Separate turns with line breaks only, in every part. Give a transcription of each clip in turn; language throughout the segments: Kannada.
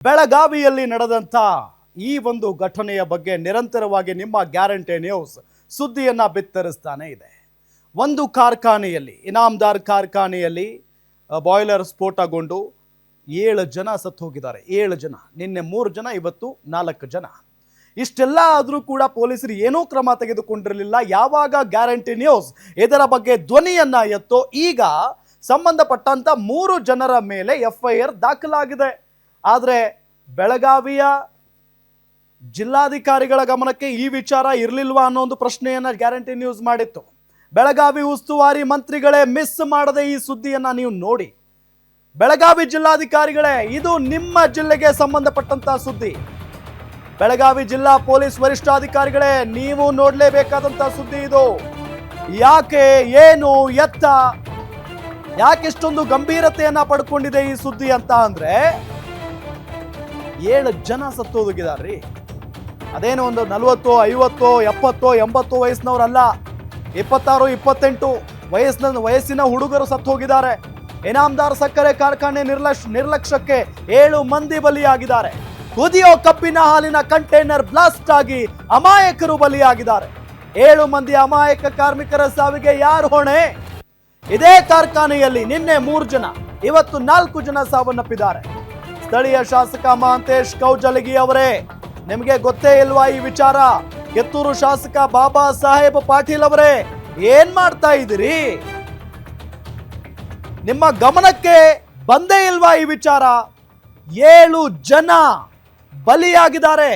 ಬೆಳಗಾವಿಯಲ್ಲಿ ನಡೆದಂತ ಈ ಒಂದು ಘಟನೆಯ ಬಗ್ಗೆ ನಿರಂತರವಾಗಿ ನಿಮ್ಮ ಗ್ಯಾರಂಟಿ ನ್ಯೂಸ್ ಸುದ್ದಿಯನ್ನ ಬಿತ್ತರಿಸ್ತಾನೆ ಇದೆ. ಒಂದು ಕಾರ್ಖಾನೆಯಲ್ಲಿ ಇನಾಮದಾರ್ ಕಾರ್ಖಾನೆಯಲ್ಲಿ ಬಾಯ್ಲರ್ ಸ್ಫೋಟಗೊಂಡು 7 ಜನ ಸತ್ತು ಹೋಗಿದ್ದಾರೆ. 7 ಜನ, ನಿನ್ನೆ 3 ಜನ, ಇವತ್ತು 4 ಜನ. ಇಷ್ಟೆಲ್ಲ ಆದರೂ ಕೂಡ ಪೊಲೀಸರು ಏನೂ ಕ್ರಮ ತೆಗೆದುಕೊಂಡಿರಲಿಲ್ಲ. ಯಾವಾಗ ಗ್ಯಾರಂಟಿ ನ್ಯೂಸ್ ಇದರ ಬಗ್ಗೆ ಧ್ವನಿಯನ್ನ ಎತ್ತೋ ಈಗ ಸಂಬಂಧಪಟ್ಟಂತ 3 ಜನರ ಮೇಲೆ FIR ದಾಖಲಾಗಿದೆ. ಆದರೆ ಬೆಳಗಾವಿಯ ಜಿಲ್ಲಾಧಿಕಾರಿಗಳ ಗಮನಕ್ಕೆ ಈ ವಿಚಾರ ಇರಲಿಲ್ವಾ ಅನ್ನೋ ಒಂದು ಪ್ರಶ್ನೆಯನ್ನ ಗ್ಯಾರಂಟಿ ನ್ಯೂಸ್ ಮಾಡಿತ್ತು. ಬೆಳಗಾವಿ ಉಸ್ತುವಾರಿ ಮಂತ್ರಿಗಳೇ ಮಿಸ್ ಮಾಡದೆ ಈ ಸುದ್ದಿಯನ್ನ ನೀವು ನೋಡಿ. ಬೆಳಗಾವಿ ಜಿಲ್ಲಾಧಿಕಾರಿಗಳೇ, ಇದು ನಿಮ್ಮ ಜಿಲ್ಲೆಗೆ ಸಂಬಂಧಪಟ್ಟಂತ ಸುದ್ದಿ. ಬೆಳಗಾವಿ ಜಿಲ್ಲಾ ಪೊಲೀಸ್ ವರಿಷ್ಠಾಧಿಕಾರಿಗಳೇ, ನೀವು ನೋಡಲೇಬೇಕಾದಂತ ಸುದ್ದಿ ಇದು. ಯಾಕೆ, ಏನು, ಎತ್ತ, ಯಾಕೆ ಇಷ್ಟೊಂದು ಗಂಭೀರತೆಯನ್ನ ಪಡ್ಕೊಂಡಿದೆ ಈ ಸುದ್ದಿ ಅಂತ ಅಂದ್ರೆ 7 ಜನ ಸತ್ತೋಗಿದಾರ್ರಿ. ಅದೇನೋ ಒಂದು 40, 50, 70, 80 ವಯಸ್ಸಿನವರಲ್ಲ, 26, 28 ವಯಸ್ಸಿನ ಹುಡುಗರು ಸತ್ತು ಹೋಗಿದ್ದಾರೆ. ಇನಾಮದಾರ್ ಸಕ್ಕರೆ ಕಾರ್ಖಾನೆ ನಿರ್ಲಕ್ಷ್ಯಕ್ಕೆ 7 ಮಂದಿ ಬಲಿಯಾಗಿದ್ದಾರೆ. ಕುದಿಯೋ ಕಬ್ಬಿನ ಹಾಲಿನ ಕಂಟೈನರ್ ಬ್ಲಾಸ್ಟ್ ಆಗಿ ಅಮಾಯಕರು ಬಲಿಯಾಗಿದ್ದಾರೆ. 7 ಮಂದಿ ಅಮಾಯಕ ಕಾರ್ಮಿಕರ ಸಾವಿಗೆ ಯಾರು ಹೊಣೆ? ಇದೇ ಕಾರ್ಖಾನೆಯಲ್ಲಿ ನಿನ್ನೆ 3 ಜನ, ಇವತ್ತು 4 ಜನ ಸಾವನ್ನಪ್ಪಿದ್ದಾರೆ. ಸ್ಥಳೀಯ ಶಾಸಕ ಮಹಾಂತೇಶ್ ಕೌಜಲಗಿ ಅವರೇ, ನಿಮಗೆ ಗೊತ್ತೇ ಇಲ್ವಾ ಈ ವಿಚಾರ? ಕಿತ್ತೂರು ಶಾಸಕ ಬಾಬಾ ಸಾಹೇಬ್ ಪಾಟೀಲ್ ಅವರೇ, ಏನ್ ಮಾಡ್ತಾ ಇದ್ದೀರಿ? ನಿಮ್ಮ ಗಮನಕ್ಕೆ ಬಂದೇ ಇಲ್ವಾ ಈ ವಿಚಾರ? 7 ಜನ ಬಲಿಯಾಗಿದ್ದಾರೆ.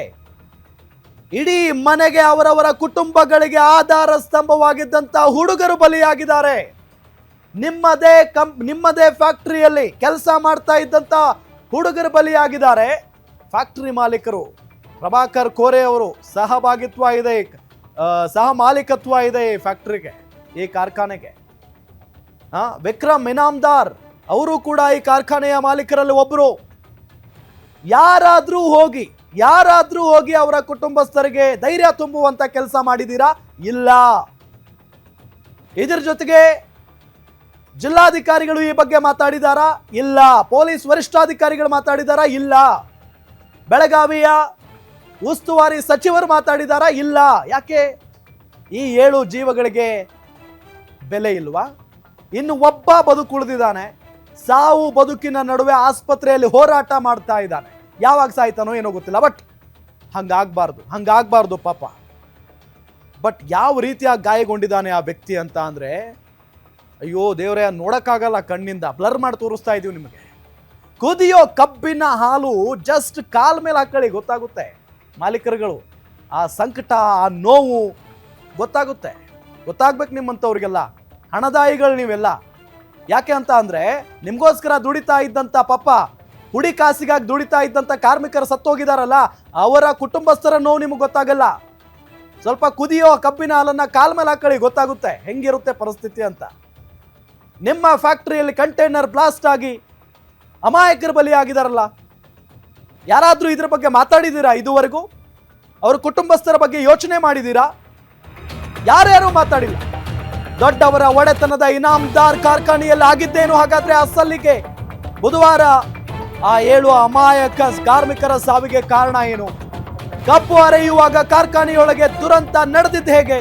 ಇಡೀ ಮನೆಗೆ, ಅವರವರ ಕುಟುಂಬಗಳಿಗೆ ಆಧಾರ ಸ್ತಂಭವಾಗಿದ್ದಂತ ಹುಡುಗರು ಬಲಿಯಾಗಿದ್ದಾರೆ. ನಿಮ್ಮದೇ ಫ್ಯಾಕ್ಟರಿಯಲ್ಲಿ ಕೆಲಸ ಮಾಡ್ತಾ ಇದ್ದಂತ ಹುಡುಗರು ಬಲಿಯಾಗಿದ್ದಾರೆ. ಫ್ಯಾಕ್ಟರಿ ಮಾಲೀಕರು ಪ್ರಭಾಕರ್ ಕೋರೆ ಅವರು ಸಹಭಾಗಿತ್ವ ಇದೆ, ಸಹ ಮಾಲೀಕತ್ವ ಇದೆ ಈ ಫ್ಯಾಕ್ಟರಿಗೆ, ಈ ಕಾರ್ಖಾನೆಗೆ. ವಿಕ್ರಮ್ ಇನಾಮದಾರ್ ಅವರು ಕೂಡ ಈ ಕಾರ್ಖಾನೆಯ ಮಾಲೀಕರಲ್ಲಿ ಒಬ್ಬರು. ಯಾರಾದ್ರೂ ಹೋಗಿ ಅವರ ಕುಟುಂಬಸ್ಥರಿಗೆ ಧೈರ್ಯ ತುಂಬುವಂತ ಕೆಲಸ ಮಾಡಿದ್ದೀರಾ? ಇಲ್ಲ. ಇದರ ಜೊತೆಗೆ ಜಿಲ್ಲಾಧಿಕಾರಿಗಳು ಈ ಬಗ್ಗೆ ಮಾತಾಡಿದಾರಾ? ಇಲ್ಲ. ಪೊಲೀಸ್ ವರಿಷ್ಠಾಧಿಕಾರಿಗಳು ಮಾತಾಡಿದಾರಾ? ಇಲ್ಲ. ಬೆಳಗಾವಿಯ ಉಸ್ತುವಾರಿ ಸಚಿವರು ಮಾತಾಡಿದಾರಾ? ಇಲ್ಲ. ಯಾಕೆ? ಈ 7 ಜೀವಗಳಿಗೆ ಬೆಲೆ ಇಲ್ವಾ? ಇನ್ನು ಒಬ್ಬ ಬದುಕುಳಿದಿದ್ದಾನೆ. ಸಾವು ಬದುಕಿನ ನಡುವೆ ಆಸ್ಪತ್ರೆಯಲ್ಲಿ ಹೋರಾಟ ಮಾಡ್ತಾ ಇದ್ದಾನೆ. ಯಾವಾಗ ಸಾಯ್ತಾನೋ ಏನೋ ಗೊತ್ತಿಲ್ಲ. ಬಟ್ ಹಂಗಾಗ್ಬಾರ್ದು ಪಾಪ. ಬಟ್ ಯಾವ ರೀತಿಯಾಗಿ ಗಾಯಗೊಂಡಿದ್ದಾನೆ ಆ ವ್ಯಕ್ತಿ ಅಂತ ಅಂದ್ರೆ, ಅಯ್ಯೋ ದೇವರೇ, ನೋಡಕ್ಕಾಗಲ್ಲ, ಕಣ್ಣಿಂದ ಬ್ಲರ್ ಮಾಡಿ ತೋರಿಸ್ತಾ ಇದೀವಿ ನಿಮಗೆ. ಕುದಿಯೋ ಕಬ್ಬಿನ ಹಾಲು ಜಸ್ಟ್ ಕಾಲ್ ಮೇಲೆ ಹಾಕೊಳ್ಳಿ, ಗೊತ್ತಾಗುತ್ತೆ ಮಾಲೀಕರುಗಳು. ಆ ಸಂಕಟ, ಆ ನೋವು ಗೊತ್ತಾಗ್ಬೇಕು ನಿಮ್ಮಂಥವ್ರಿಗೆಲ್ಲ. ಹಣದಾಯಿಗಳು ನೀವೆಲ್ಲ. ಯಾಕೆ ಅಂತ ಅಂದ್ರೆ, ನಿಮ್ಗೋಸ್ಕರ ದುಡಿತಾ ಇದ್ದಂಥ ಪಾಪ ಹುಡಿ ಕಾಸಿಗಾಗಿ ದುಡಿತಾ ಇದ್ದಂಥ ಕಾರ್ಮಿಕರು ಸತ್ತೋಗಿದಾರಲ್ಲ, ಅವರ ಕುಟುಂಬಸ್ಥರ ನೋವು ನಿಮ್ಗೆ ಗೊತ್ತಾಗಲ್ಲ. ಸ್ವಲ್ಪ ಕುದಿಯೋ ಕಬ್ಬಿನ ಹಾಲನ್ನ ಕಾಲ್ ಮೇಲೆ ಹಾಕೊಳ್ಳಿ, ಗೊತ್ತಾಗುತ್ತೆ ಹೆಂಗಿರುತ್ತೆ ಪರಿಸ್ಥಿತಿ ಅಂತ. ನಿಮ್ಮ ಫ್ಯಾಕ್ಟರಿಯಲ್ಲಿ ಕಂಟೈನರ್ ಬ್ಲಾಸ್ಟ್ ಆಗಿ ಅಮಾಯಕರು ಬಲಿಯಾಗಿದಾರಲ್ಲ, ಯಾರಾದ್ರೂ ಇದ್ರ ಬಗ್ಗೆ ಮಾತಾಡಿದ್ದೀರಾ ಇದುವರೆಗೂ? ಅವ್ರ ಕುಟುಂಬಸ್ಥರ ಬಗ್ಗೆ ಯೋಚನೆ ಮಾಡಿದ್ದೀರಾ? ಯಾರ್ಯಾರು ಮಾತಾಡಿಲ್ಲ. ದೊಡ್ಡವರ ಒಡೆತನದ ಇನಾಮದಾರ್ ಕಾರ್ಖಾನೆಯಲ್ಲಿ ಆಗಿದ್ದೇನು ಹಾಗಾದ್ರೆ ಅಸಲಿಗೆ? ಬುಧವಾರ ಆ 7 ಅಮಾಯಕ ಕಾರ್ಮಿಕರ ಸಾವಿಗೆ ಕಾರಣ ಏನು? ಕಬ್ಬು ಅರೆಯುವಾಗ ಕಾರ್ಖಾನೆಯೊಳಗೆ ದುರಂತ ನಡೆದಿದ್ದು ಹೇಗೆ?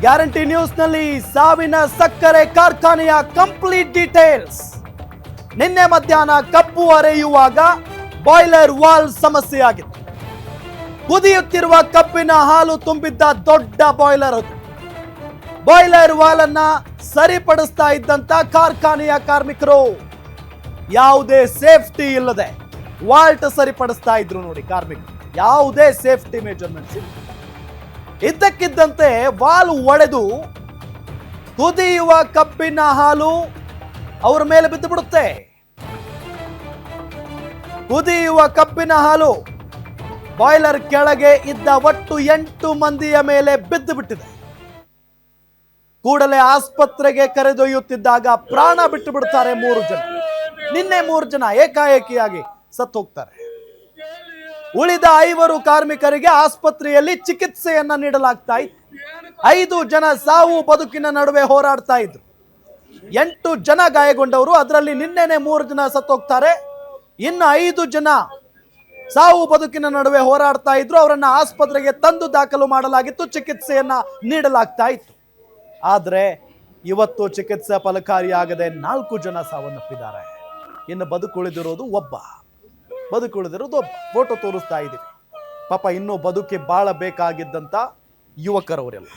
ಗ್ಯಾರಂಟಿ ನ್ಯೂಸ್ನಲ್ಲಿ ಸಾವಿನ ಸಕ್ಕರೆ ಕಾರ್ಖಾನೆಯ ಕಂಪ್ಲೀಟ್ ಡೀಟೇಲ್ಸ್. ನಿನ್ನೆ ಮಧ್ಯಾಹ್ನ ಕಬ್ಬು ಅರೆಯುವಾಗ ಬಾಯ್ಲರ್ ವಾಲ್ ಸಮಸ್ಯೆಯಾಗಿತ್ತು. ಕುದಿಯುತ್ತಿರುವ ಕಬ್ಬಿನ ಹಾಲು ತುಂಬಿದ್ದ ದೊಡ್ಡ ಬಾಯ್ಲರ್ ಅದು. ಬಾಯ್ಲರ್ ವಾಲ್ ಅನ್ನ ಸರಿಪಡಿಸ್ತಾ ಇದ್ದಂತ ಕಾರ್ಖಾನೆಯ ಕಾರ್ಮಿಕರು ಯಾವುದೇ ಸೇಫ್ಟಿ ಇಲ್ಲದೆ ವಾಲ್ಟ್ ಸರಿಪಡಿಸ್ತಾ ಇದ್ರು ನೋಡಿ ಕಾರ್ಮಿಕರು. ಯಾವುದೇ ಸೇಫ್ಟಿ ಮೆಜರ್ಮೆಂಟ್ಸ್ ಇಲ್ಲ. ಇದ್ದಕ್ಕಿದ್ದಂತೆ ವಾಲ್ ಒಡೆದು ಕುದಿಯುವ ಕಬ್ಬಿನ ಹಾಲು ಅವರ ಮೇಲೆ ಬಿದ್ದು ಬಿಡುತ್ತೆ. ಕುದಿಯುವ ಕಬ್ಬಿನ ಹಾಲು ಬಾಯ್ಲರ್ ಕೆಳಗೆ ಇದ್ದ ಒಟ್ಟು 8 ಮಂದಿಯ ಮೇಲೆ ಬಿದ್ದು ಬಿಟ್ಟಿದೆ. ಕೂಡಲೇ ಆಸ್ಪತ್ರೆಗೆ ಕರೆದೊಯ್ಯುತ್ತಿದ್ದಾಗ ಪ್ರಾಣ ಬಿಟ್ಟು ಬಿಡ್ತಾರೆ 3 ಜನ. ನಿನ್ನೆ 3 ಜನ ಏಕಾಏಕಿಯಾಗಿ ಸತ್ತು ಹೋಗ್ತಾರೆ. ಉಳಿದ 5 ಕಾರ್ಮಿಕರಿಗೆ ಆಸ್ಪತ್ರೆಯಲ್ಲಿ ಚಿಕಿತ್ಸೆಯನ್ನ ನೀಡಲಾಗ್ತಾ ಇತ್ತು. 5 ಜನ ಸಾವು ಬದುಕಿನ ನಡುವೆ ಹೋರಾಡ್ತಾ ಇದ್ರು. 8 ಜನ ಗಾಯಗೊಂಡವರು, ಅದರಲ್ಲಿ ನಿನ್ನೆನೆ 3 ಜನ ಸತ್ತೋಗ್ತಾರೆ. ಇನ್ನು 5 ಜನ ಸಾವು ಬದುಕಿನ ನಡುವೆ ಹೋರಾಡ್ತಾ ಇದ್ರು. ಅವರನ್ನ ಆಸ್ಪತ್ರೆಗೆ ತಂದು ದಾಖಲು ಮಾಡಲಾಗಿತ್ತು, ಚಿಕಿತ್ಸೆಯನ್ನ ನೀಡಲಾಗ್ತಾ ಇತ್ತು. ಆದರೆ ಇವತ್ತು ಚಿಕಿತ್ಸೆ ಫಲಕಾರಿಯಾಗದೆ 4 ಜನ ಸಾವನ್ನಪ್ಪಿದ್ದಾರೆ. ಇನ್ನು ಬದುಕುಳಿದಿರೋದು ಒಬ್ಬ. ಫೋಟೋ ತೋರಿಸ್ತಾ ಇದ್ದೀವಿ. ಪಾಪ ಇನ್ನೂ ಬದುಕಿ ಬಾಳಬೇಕಾಗಿದ್ದಂಥ ಯುವಕರವರೆಲ್ಲ.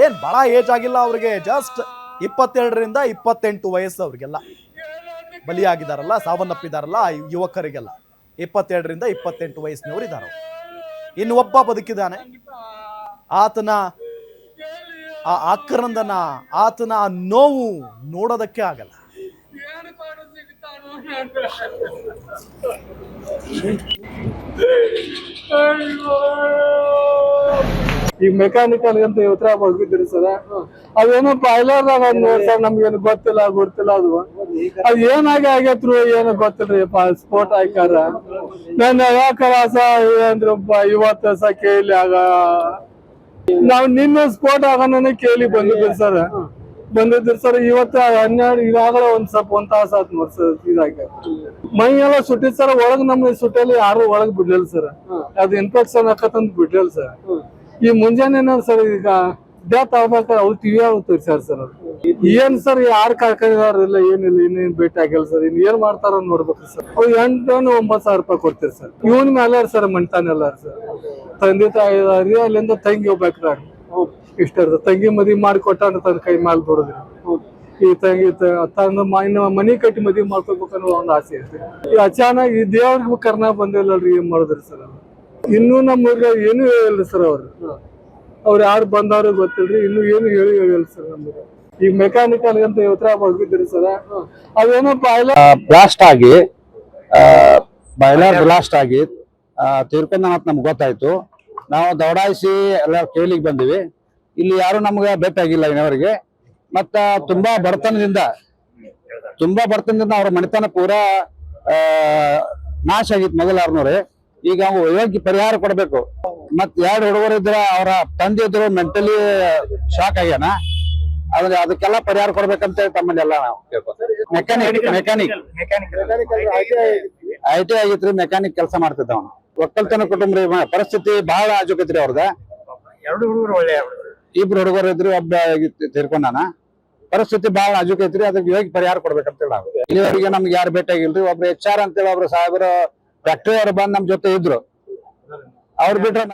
ಏನು ಭಾಳ ಏಜ್ ಆಗಿಲ್ಲ ಅವ್ರಿಗೆ, ಜಸ್ಟ್ 22ರಿಂದ 28 ವಯಸ್ಸು ಅವ್ರಿಗೆಲ್ಲ ಬಲಿಯಾಗಿದ್ದಾರಲ್ಲ, ಸಾವನ್ನಪ್ಪಿದಾರಲ್ಲ ಆ ಯುವಕರಿಗೆಲ್ಲ 22ರಿಂದ 28 ವಯಸ್ಸಿನವರು ಇದ್ದಾರೆ. ಇನ್ನು ಒಬ್ಬ ಬದುಕಿದ್ದಾನೆ. ಆತನ ಆ ಆಕ್ರಂದನ, ಆತನ ಆ ನೋವು ನೋಡೋದಕ್ಕೆ ಆಗಲ್ಲ.
ಈಗ ಮೆಕ್ಯಾನಿಕಲ್ ಅಂತ ಉತ್ತರ ಹೋಗಿದ್ರಿ ಸರ್, ಅದೇನೋ ಬಾಯ್ಲರ್ದಾಗ ನೋಡಿ ಸರ್, ನಮ್ಗೇನು ಗೊತ್ತಿಲ್ಲ ಅದು ಏನಾಗಿ ಆಗೇತ್ರು ಏನೋ ಗೊತ್ತಿಲ್ರಿ. ಸ್ಫೋಟ ಹಾಕ್ಯಾರ. ನನ್ನ ಯಾಕಾರ ಏನ್ರಪ್ಪ ಇವತ್ತು ಸ ಕೇಳಿ ಆಗ ನಾವ್ ನಿನ್ನೆ ಸ್ಫೋಟ ಆಗೋಣ ಕೇಳಿ ಬಂದಿದ್ರಿ ಸರ್. ಇವತ್ತು 12 ಈಗಾಗಲೇ ಒಂದ್ ತಾಸ ಆತ್ ನೋಡಿ ಸರ್. ಇದಾಗಿ ಮೈ ಎಲ್ಲ ಸುಟ್ಟಿದ್ ಸರ್. ಒಳಗ್ ನಮ್ ಸುಟ್ಟಲ್ಲಿ ಯಾರು ಒಳಗ್ ಬಿಡ್ಲಿಲ್ಲ ಸರ್. ಅದು ಇನ್ಫೆಕ್ಷನ್ ಆಕತ್ತಂತ ಬಿಡ್ಲಿಲ್ಲ ಸರ್. ಈ ಮುಂಜಾನೆ ಸರ್ ಈಗ ಡೆತ್ ಆಗ್ಬೇಕಾದ್ರೆ ಅವ್ರು ಟಿವಿ ತೋರಿಸ್ಯಾರ ಸರ್. ಏನ್ ಸರ್ ಯಾರು ಕಳ್ಕೊಂಡಿದಾರಿಲ್ಲ, ಏನಿಲ್ಲ, ಇನ್ನೇನ್ ಭೇಟಿ ಆಗಿಲ್ಲ ಸರ್. ಇನ್ ಏನ್ ಮಾಡ್ತಾರ ನೋಡ್ಬೇಕ್ರಿ ಸರ್. ಅವ್ರು 8 9,000 ರೂಪಾಯಿ ಕೊಡ್ತೀರಿ ಸರ್. ಇವನ್ ಮೇಲೆ ಸರ್ ಮಣ್ತಾನ ಎಲ್ಲ ಸರ್. ತಂದೆ ತಾಯಿ ಅಲ್ಲಿಂದ ತಂಗಿ ಹೋಗ್ಬೇಕ್ರ. ಇಷ್ಟ ತಂಗಿ ಮದ್ವಿ ಮಾಡಿ ಕೊಟ್ಟಾನ ತನ್ನ ಕೈ ಮೇಲೆ ಬರೋದ್ರಿ. ಈ ತಂಗಿ ತನ್ನ ಮನಿ ಕಟ್ಟಿ ಮದ್ವಿ ಮಾಡ್ಕೋಬೇಕನ್ನೋ ಒಂದ್ ಆಸೆ ಐತಿ. ಈ ಅಚಾನಕ್ ಈ ದೇವ್ರಿಗೆ ಕರ್ನಾ ಬಂದಿಲ್ಲಲ್ರಿ, ಏನ್ ಮಾಡಿದ್ರಿ ಸರ್. ಇನ್ನೂ ನಮ್ಮ ಏನು ಹೇಳಿಲ್ಲ ಸರ್. ಅವ್ರು ಯಾರು ಬಂದವ್ರು ಗೊತ್ತಿಲ್ರಿ. ಇನ್ನು ಏನು ಹೇಳಿಲ್ಲ ಸರ್ ನಮ್ಗೆ. ಈಗ ಮೆಕ್ಯಾನಿಕಲ್ ಅಂತ ಉತ್ತರ ಹೋಗಿದ್ರಿ ಸರ್, ಅದೇನೋ
ಬ್ಲಾಸ್ಟ್ ಆಗಿ ಬಾಯ್ಲರ್ ಬ್ಲಾಸ್ಟ್ ಆಗಿ ತೀರ್ಕೊಂಡ ನಮ್ಗೆ ಗೊತ್ತಾಯ್ತು. ನಾವು ದೌಡಾಯಿಸಿ ಎಲ್ಲ ಕೇಳಿಗೆ ಬಂದಿವಿ. ಇಲ್ಲಿ ಯಾರು ನಮ್ಗೆ ಭೇಟಿ ಆಗಿಲ್ಲ ಇನ್ನವರಿಗೆ. ಮತ್ತ ತುಂಬಾ ಬಡತನದಿಂದ ಅವ್ರ ಮನೆತನ ಪೂರಾ ನಾಶ ಆಗಿತ್ತು ಮೊದಲಾರ್ನವ್ರೆ. ಈಗ ಅವ್ರು ಯೋಗ್ಯ ಪರಿಹಾರ ಕೊಡ್ಬೇಕು. ಮತ್ 2 ಹುಡುಗರು ಇದ್ರ, ಅವರ ತಂದೆ ಇದ್ರು ಮೆಂಟಲಿ ಶಾಕ್ ಆಗ್ಯಾನ. ಆದ್ರೆ ಅದಕ್ಕೆಲ್ಲ ಪರಿಹಾರ ಕೊಡ್ಬೇಕಂತ ತಮ್ಮಲ್ಲಿ ಎಲ್ಲ ನಾವು ಮೆಕ್ಯಾನಿಕ್ ಐ.ಟಿ ಆಗಿತ್ರಿ. ಮೆಕ್ಯಾನಿಕ್ ಕೆಲಸ ಮಾಡ್ತಿದ್ದ ಅವನು. ಒಕ್ಕಲ್ತನ ಕುಟುಂಬ ಪರಿಸ್ಥಿತಿ ಬಹಳ ಆಜುಕತ್ರಿ ಅವ್ರದ.
2 ಹುಡುಗರು ಒಳ್ಳೆ,
2 ಹುಡುಗರು ಇದ್ರು, ಒಬ್ಬ ತೀರ್ಕೊಂಡಾನ. ಪರಿಸ್ಥಿತಿ ಬಹಳ ಆಜುಕೈತ್ರಿ. ಅದಕ್ಕೆ ಯೋಗ್ಯ ಪರಿಹಾರ ಕೊಡ್ಬೇಕಂತ ಹೇಳಿ ನಾವು ಇಲ್ಲಿವರೆಗೆ ನಮ್ಗೆ ಯಾರು ಭೇಟಿ ಆಗಿಲ್ರಿ. ಒಬ್ರು HR ಅಂತೇಳಿ ಒಬ್ರು ಸಾಹೇಬರು ಫ್ಯಾಕ್ಟ್ರಿ ಅವ್ರು ಬಂದ್ ನಮ್ ಜೊತೆ ಇದ್ರು. ಅವ್ರು ಬಿಟ್ರೆ